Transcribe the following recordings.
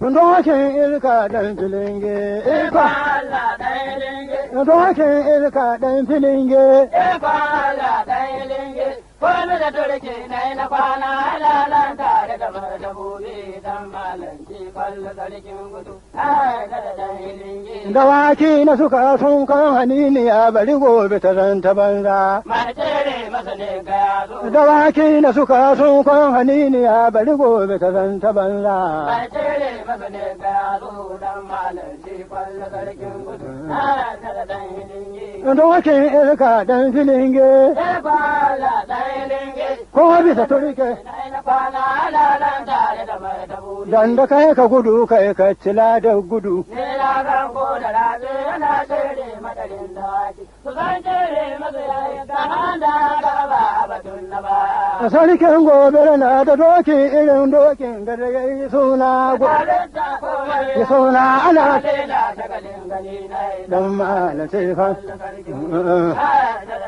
Dokin ilka ɗan filinge, Ikon Allah ɗan linge, dokin ilka ɗan filinge, ikon Allah ɗan linge, kwanu da turke na na kwana lalan tare da martabobi dan malanci kwallo sarkin gudu, ai da ɗan linge. dawaki na suka sun kan haniniya bari gobe ta zanta banza. Mai tere masa ne ga ya zo, Dawaki na suka sun kan haniniya bari gobe ta zanta banza. mai tere masa ne ga ya zo dan malanci kwallo sarkin gudu, ai da ɗan linge. Dokin ilka ɗan filinge, Ikon Allah ɗan linge, ko bisa turke, na kwana lalan tare da martabobi. dan da kai ka gudu kai ka cila da gudu. Ne ya zan ko da rabe yana tere madarin dawaki, su zan tere masa yayi ga handa gaba batun na baya. Sarkin gobe na da doki irin dokin da ya yi suna Halitta komai ya suna ana lela ta galin gani na yi dan malace fa.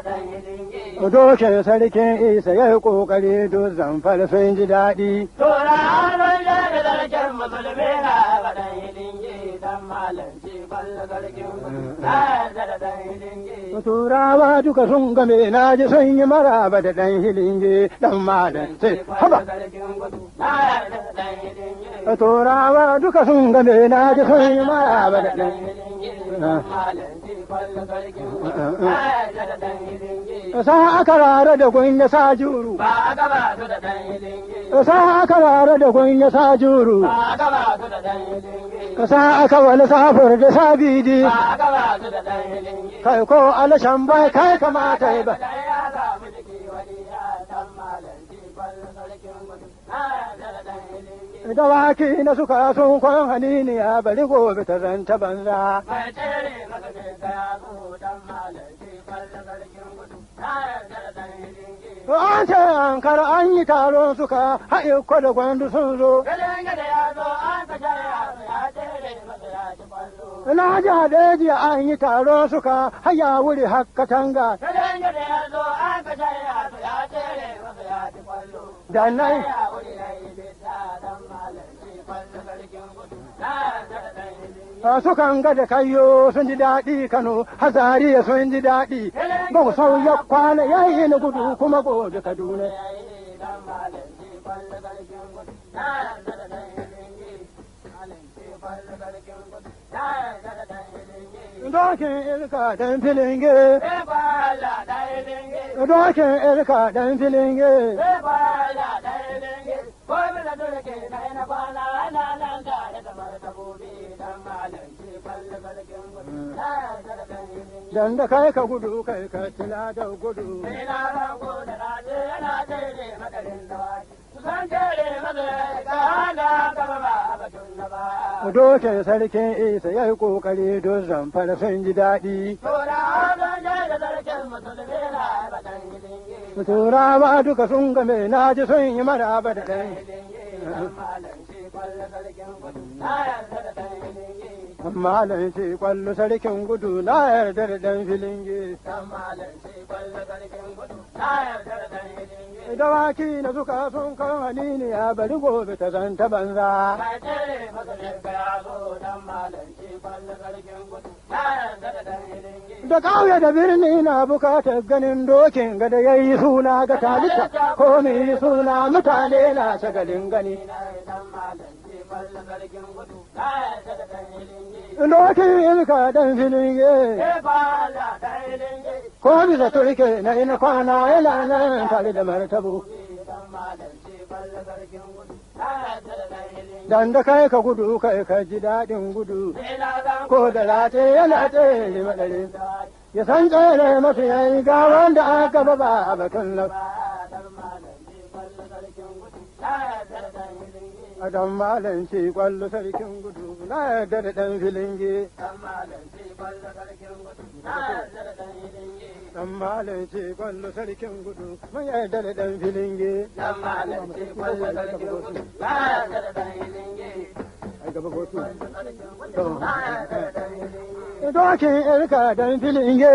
dan lingi. Dokin sarkin isa ya yi kokari duk zamfar sun ji daɗi. Tora hannun ya da zarken musulmi na ga dan lingi dan malanci kwallo garkin gudu. Da dan lingi. Turawa duka sun game na ji sun yi maraba da ɗan hilinge dan malace. Haba! Turawa duka sun game na ji sun yi maraba da ɗan sa aka rara da gunya sa juru. Sa aka rara da gunya sa juru. Sa aka wani safar da sabidi. Kai ko alashan bai kai kamata yi ba. Dawaki na suka sun kwan haniniya bari gobe ta zanta banza. An ce an kar an yi taron suka haɗe ko da gwandu sun zo. Na ji haɗe jiya an yi taron suka haya wuri haka tanga. Da nai. Sukan ga da kayo sun ji daɗi Kano, Hazariya sun ji daɗi, ba sau ya kwana yayi na gudu kuma gobe Kaduna. Dokin ilka ɗan filinge, dokin ilka ɗan filinge. Dan da kai ka gudu kai ka tila da gudu. Dokin sarkin isa ya yi kokari don zamfara sun ji daɗi. Turawa duka sun game na ji sun yi maraba da ɗan. Malam ce kwallo sarkin gudu na yarda da ɗan filinge. Dawaki na suka sun kan haniniya bari gobe ta zanta banza. Da ƙauye da birni na bukatar ganin dokin gada ya yi suna ga talita ko mai suna mutane na shagalin gani. Dokin ilka ɗan filinge, ko bisa turke na ina kwana yana nan tare da martabo. Dan da kai ka gudu kai ka ji daɗin gudu, ko da late yana tsere maɗare, ya san tsere masu yayi ga wanda aka ba a batun lau. Dan malam ce kwallo sarkin gudu na yarda da ɗan filinge. Dan malam ce kwallo sarkin gudu mun yarda da ɗan filinge. Ai gaba gotu. Dokin irka ɗan filinge.